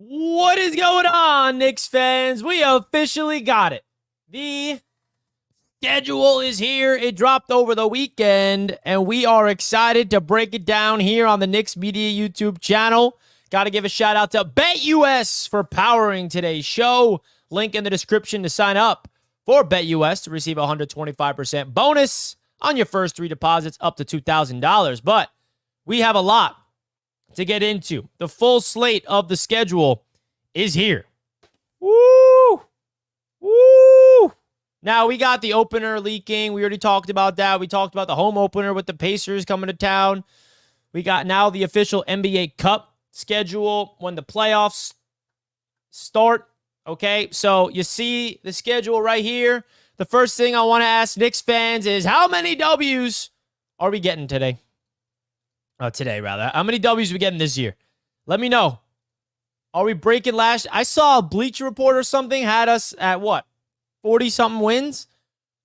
What is going on, Knicks fans? We officially got it. The schedule is here. It dropped over the weekend, and we are excited to break it down here on the Knicks Media YouTube channel. Got to give a shout out to BetUS for powering today's show. Link in the description to sign up for BetUS to receive a 125% bonus on your first 3 deposits up to $2,000. But we have a lot to get into. The full slate of the schedule is here. Woo! Woo! Now, we got the opener leaking. We already talked about that. We talked about the home opener with the Pacers coming to town. We got now the official NBA Cup schedule when the playoffs start. Okay, so you see the schedule right here. The first thing I want to ask Knicks fans is, how many W's are we getting today? Today, rather. How many W's are we getting this year? Let me know. Are we breaking last? I saw a Bleacher Report or something had us at what? 40-something wins?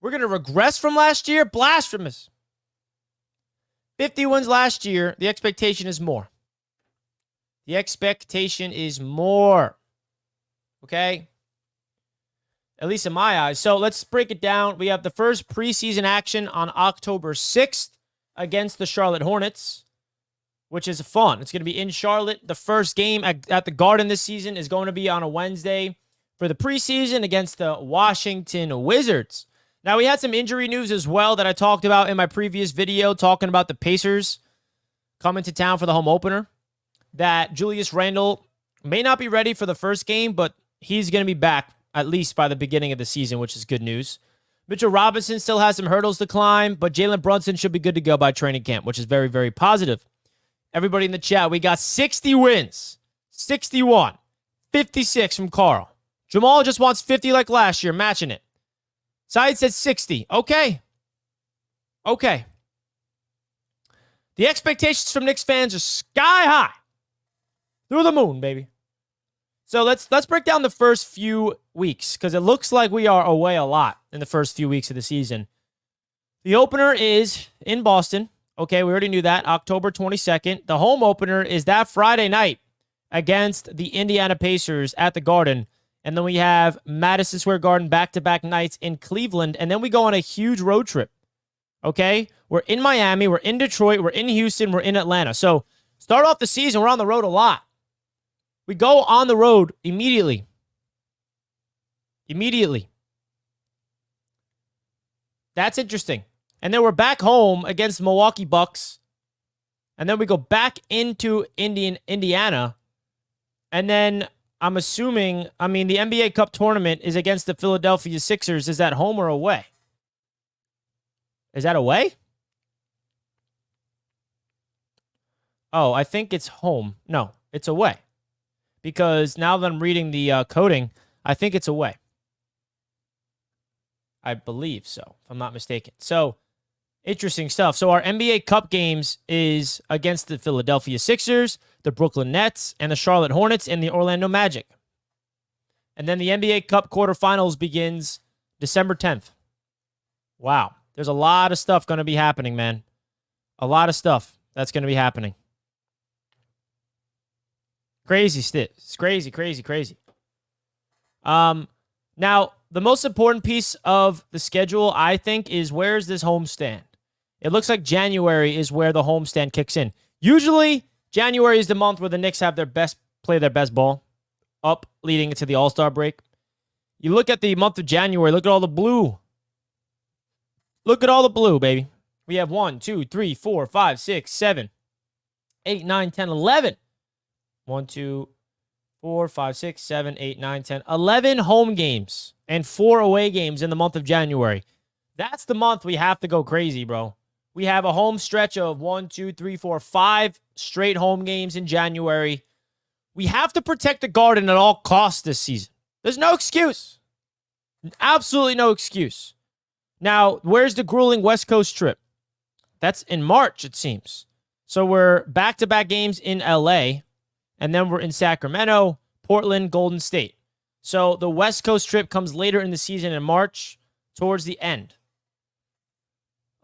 We're going to regress from last year? Blasphemous. 50 wins last year. The expectation is more. The expectation is more. Okay? At least in my eyes. So let's break it down. We have the first preseason action on October 6th against the Charlotte Hornets, which is fun. It's going to be in Charlotte. The first game at the Garden this season is going to be on a Wednesday for the preseason against the Washington Wizards. Now, we had some injury news as well that I talked about in my previous video, talking about the Pacers coming to town for the home opener, that Julius Randle may not be ready for the first game, but he's going to be back at least by the beginning of the season, which is good news. Mitchell Robinson still has some hurdles to climb, but Jalen Brunson should be good to go by training camp, which is very, very positive. Everybody in the chat, we got 60 wins, 61, 56 from Carl. Jamal just wants 50 like last year, matching it. Saeed said 60. Okay. Okay. The expectations from Knicks fans are sky high. Through the moon, baby. So let's break down the first few weeks, because it looks like we are away a lot in the first few weeks of the season. The opener is in Boston. Okay, we already knew that. October 22nd. The home opener is that Friday night against the Indiana Pacers at the Garden. And then we have Madison Square Garden back-to-back nights in Cleveland. And then we go on a huge road trip. Okay? We're in Miami. We're in Detroit. We're in Houston. We're in Atlanta. So start off the season, we're on the road a lot. We go on the road immediately. Immediately. That's interesting. And then we're back home against the Milwaukee Bucks. And then we go back into Indiana. And then I'm assuming, the NBA Cup tournament is against the Philadelphia Sixers. Is that home or away? Is that away? Oh, I think it's home. No, it's away. Because now that I'm reading the coding, I think it's away. I believe so, if I'm not mistaken. So, interesting stuff. So our NBA Cup games is against the Philadelphia Sixers, the Brooklyn Nets, and the Charlotte Hornets, and the Orlando Magic. And then the NBA Cup quarterfinals begins December 10th. Wow. There's a lot of stuff going to be happening, man. A lot of stuff that's going to be happening. Crazy stuff. It's crazy, crazy, crazy. Now, the most important piece of the schedule, I think, is where's this homestand? It looks like January is where the homestand kicks in. Usually, January is the month where the Knicks have play their best ball up leading into the All-Star break. You look at the month of January, look at all the blue. Look at all the blue, baby. We have 1, 2, 3, 4, 5, 6, 7, 8, 9, 10, 11. 1, 2, 4, 5, 6, 7, 8, 9, 10, 11 home games and 4 away games in the month of January. That's the month we have to go crazy, bro. We have a home stretch of 1, 2, 3, 4, 5 straight home games in January. We have to protect the Garden at all costs this season. There's no excuse. Absolutely no excuse. Now, where's the grueling West Coast trip? That's in March, it seems. So we're back-to-back games in LA, and then we're in Sacramento, Portland, Golden State. So the West Coast trip comes later in the season in March, towards the end.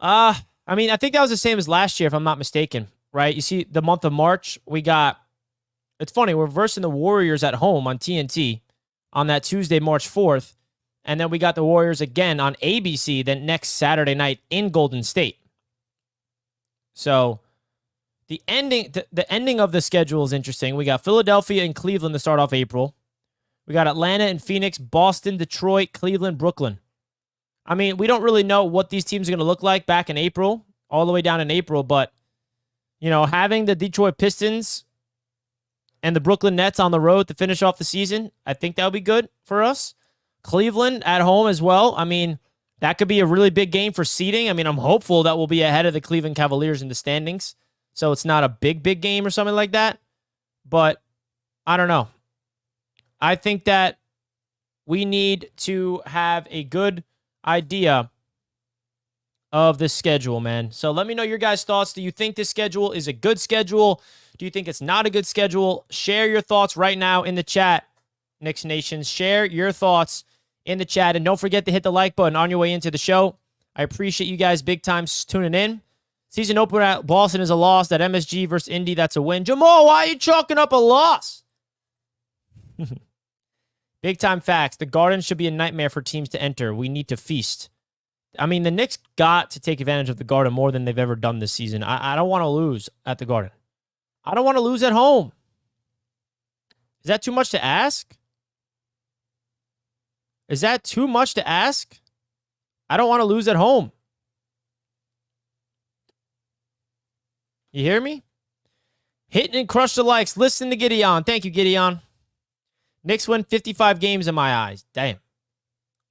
I think that was the same as last year, if I'm not mistaken, right? You see, the month of March, we got It's funny. We're versing the Warriors at home on TNT on that Tuesday, March 4th. And then we got the Warriors again on ABC then next Saturday night in Golden State. So the ending of the schedule is interesting. We got Philadelphia and Cleveland to start off April. We got Atlanta and Phoenix, Boston, Detroit, Cleveland, Brooklyn. I mean, we don't really know what these teams are going to look like back in April, all the way down in April. But, having the Detroit Pistons and the Brooklyn Nets on the road to finish off the season, I think that would be good for us. Cleveland at home as well. I mean, that could be a really big game for seeding. I mean, I'm hopeful that we'll be ahead of the Cleveland Cavaliers in the standings. So it's not a big game or something like that. But I don't know. I think that we need to have a good idea of the schedule, man. So let me know your guys' thoughts. Do you think this schedule is a good schedule? Do you think it's not a good schedule? Share your thoughts right now in the chat, Knicks Nation. Share your thoughts in the chat. And don't forget to hit the like button on your way into the show. I appreciate you guys big time tuning in. Season opener at Boston is a loss. At MSG versus Indy, that's a win. Jamal, why are you chalking up a loss? Big time facts. The Garden should be a nightmare for teams to enter. We need to feast. I mean, the Knicks got to take advantage of the Garden more than they've ever done this season. I don't want to lose at the Garden. I don't want to lose at home. Is that too much to ask? Is that too much to ask? I don't want to lose at home. You hear me? Hit and crush the likes. Listen to Gideon. Thank you, Gideon. Knicks win 55 games in my eyes. Damn.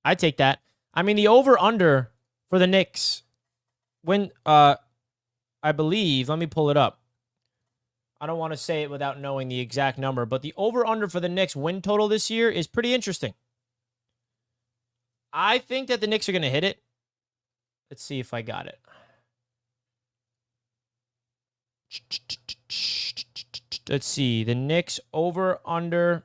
I take that. I mean, the over-under for the Knicks, when, I believe, let me pull it up. I don't want to say it without knowing the exact number, but the over-under for the Knicks win total this year is pretty interesting. I think that the Knicks are going to hit it. Let's see if I got it. Let's see. The Knicks over-under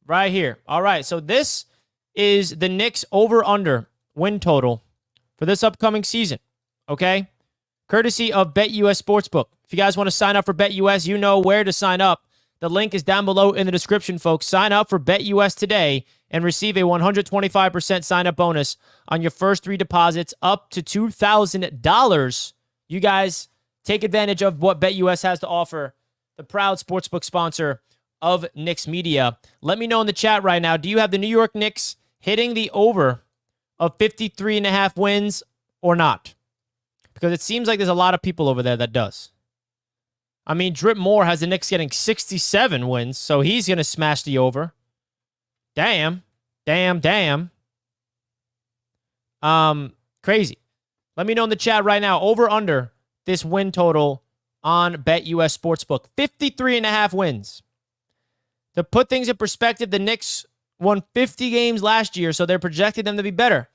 right here. All right, so this is the Knicks over-under win total for this upcoming season, okay? Courtesy of BetUS Sportsbook. If you guys want to sign up for BetUS, you know where to sign up. The link is down below in the description, folks. Sign up for BetUS today and receive a 125% sign-up bonus on your first 3 deposits up to $2,000. You guys take advantage of what BetUS has to offer, the proud sportsbook sponsor of Knicks Media. Let me know in the chat right now, do you have the New York Knicks hitting the over of 53.5 wins or not? Because it seems like there's a lot of people over there that does. I mean, Drip Moore has the Knicks getting 67 wins, so he's going to smash the over. Damn. Crazy. Let me know in the chat right now, over under this win total on BetUS Sportsbook. 53.5 wins. To put things in perspective, the Knicks won 50 games last year, so they're projecting them to be better.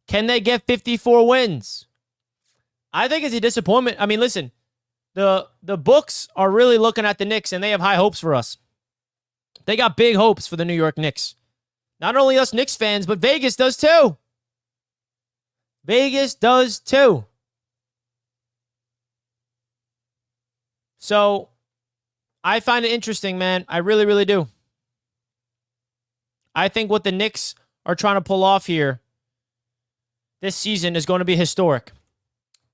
Can they get 54 wins? I think it's a disappointment. I mean, listen, the books are really looking at the Knicks, and they have high hopes for us. They got big hopes for the New York Knicks. Not only us Knicks fans, but Vegas does too. Vegas does too. So, I find it interesting, man. I really, really do. I think what the Knicks are trying to pull off here this season is going to be historic.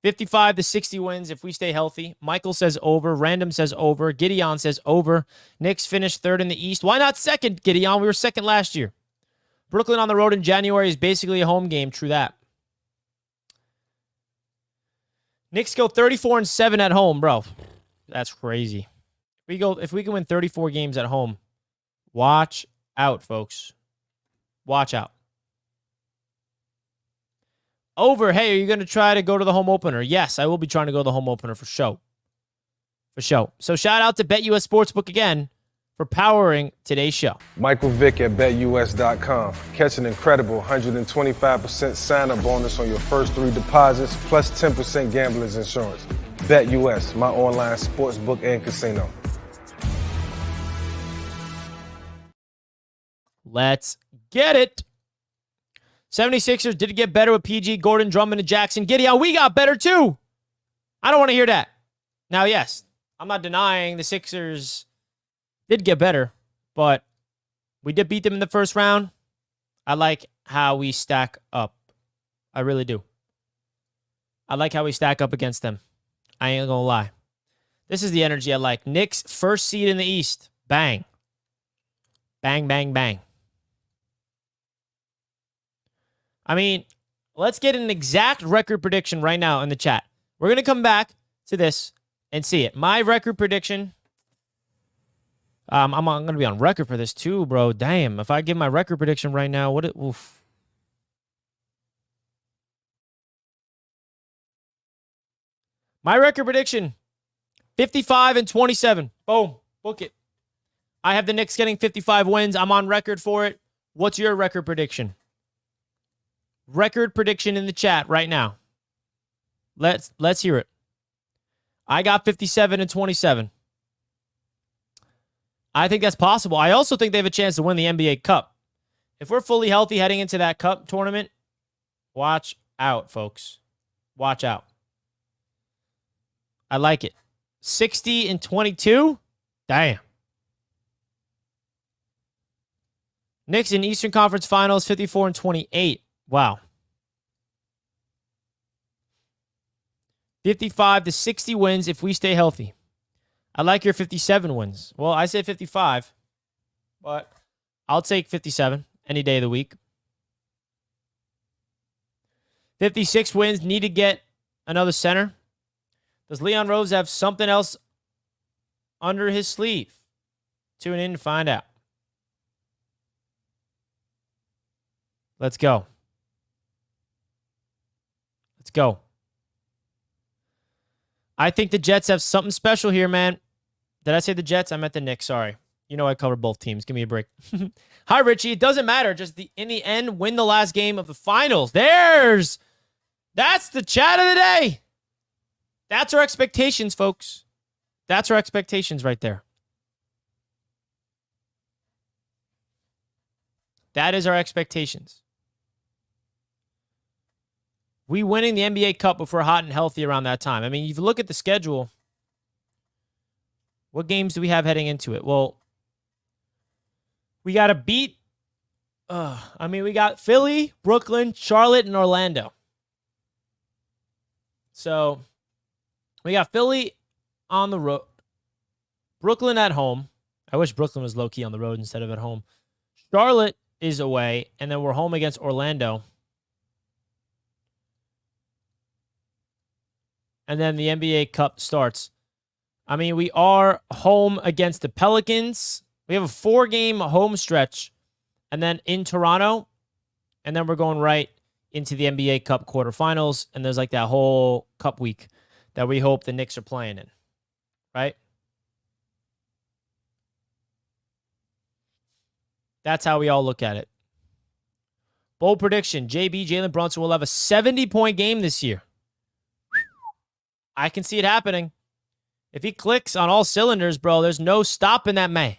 55 to 60 wins if we stay healthy. Michael says over. Random says over. Gideon says over. Knicks finished 3rd in the East. Why not 2nd, Gideon? We were 2nd last year. Brooklyn on the road in January is basically a home game. True that. Knicks go 34-7 at home, bro. That's crazy. If we can win 34 games at home, watch out, folks. Watch out. Over. Hey, are you going to try to go to the home opener? Yes, I will be trying to go to the home opener for sure. For sure. So shout out to BetUS Sportsbook again for powering today's show. Michael Vick at BetUS.com. Catch an incredible 125% sign-up bonus on your first 3 deposits, plus 10% gambler's insurance. BetUS, my online sportsbook and casino. Let's get it. 76ers did get better with PG, Gordon, Drummond, and Jackson. Gideon, we got better too. I don't want to hear that. Now, yes, I'm not denying the Sixers did get better, but we did beat them in the first round. I like how we stack up. I really do. I like how we stack up against them. I ain't gonna lie. This is the energy I like. Knicks, first seed in the East. Bang. Bang, bang, bang. I mean, let's get an exact record prediction right now in the chat. We're going to come back to this and see it. My record prediction. I'm going to be on record for this too, bro. Damn. If I give my record prediction right now, what it... Oof. My record prediction, 55-27. Boom. Book it. I have the Knicks getting 55 wins. I'm on record for it. What's your record prediction? Record prediction in the chat right now. Let's hear it. I got 57-27. I think that's possible. I also think they have a chance to win the NBA Cup. If we're fully healthy heading into that Cup tournament, watch out, folks. Watch out. I like it. 60-22? Damn. Knicks in Eastern Conference Finals, 54-28. Wow. 55-60 wins if we stay healthy. I like your 57 wins. Well, I said 55, but I'll take 57 any day of the week. 56 wins. Need to get another center. Does Leon Rose have something else under his sleeve? Tune in to find out. Let's go. Let's go. I think the Jets have something special here, man. Did I say the Jets? I meant the Knicks. Sorry. You know I cover both teams. Give me a break. Hi, Richie. It doesn't matter. Just in the end, win the last game of the finals. That's the chat of the day. That's our expectations, folks. That's our expectations right there. That is our expectations. We winning the NBA Cup if we're hot and healthy around that time. I mean, if you look at the schedule, what games do we have heading into it? Well, we got to beat, we got Philly, Brooklyn, Charlotte, and Orlando. So, we got Philly on the road, Brooklyn at home. I wish Brooklyn was low-key on the road instead of at home. Charlotte is away, and then we're home against Orlando. And then the NBA Cup starts. I mean, we are home against the Pelicans. We have a 4-game home stretch. And then in Toronto. And then we're going right into the NBA Cup quarterfinals. And there's like that whole Cup week that we hope the Knicks are playing in. Right? That's how we all look at it. Bold prediction. Jalen Brunson will have a 70-point game this year. I can see it happening. If he clicks on all cylinders, bro, there's no stopping that man.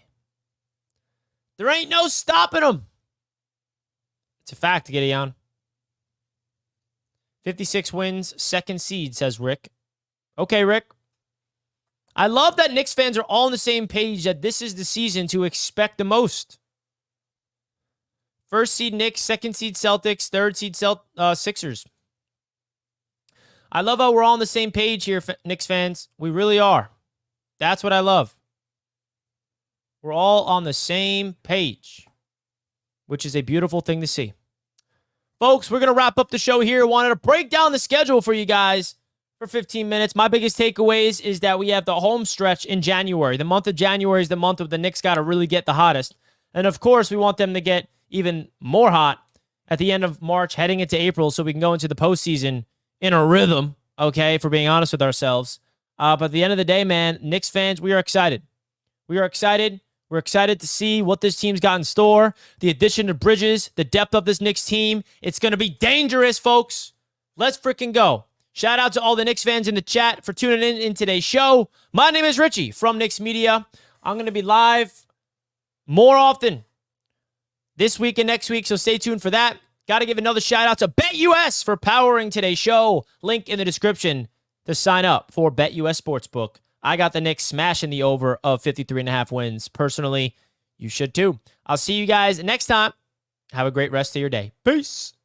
There ain't no stopping him. It's a fact, Gideon. 56 wins, second seed, says Rick. Okay, Rick. I love that Knicks fans are all on the same page that this is the season to expect the most. First seed Knicks, second seed Celtics, third seed Sixers. I love how we're all on the same page here, Knicks fans. We really are. That's what I love. We're all on the same page, which is a beautiful thing to see. Folks, we're going to wrap up the show here. Wanted to break down the schedule for you guys for 15 minutes. My biggest takeaways is that we have the home stretch in January. The month of January is the month of the Knicks got to really get the hottest. And, of course, we want them to get even more hot at the end of March, heading into April, so we can go into the postseason in a rhythm, okay, if we're being honest with ourselves. But at the end of the day, man, Knicks fans, we are excited. We are excited. We're excited to see what this team's got in store. The addition of Bridges, the depth of this Knicks team. It's going to be dangerous, folks. Let's freaking go. Shout out to all the Knicks fans in the chat for tuning in today's show. My name is Richie from Knicks Media. I'm going to be live more often this week and next week, so stay tuned for that. Got to give another shout out to BetUS for powering today's show. Link in the description to sign up for BetUS Sportsbook. I got the Knicks smashing the over of 53.5 wins. Personally, you should too. I'll see you guys next time. Have a great rest of your day. Peace.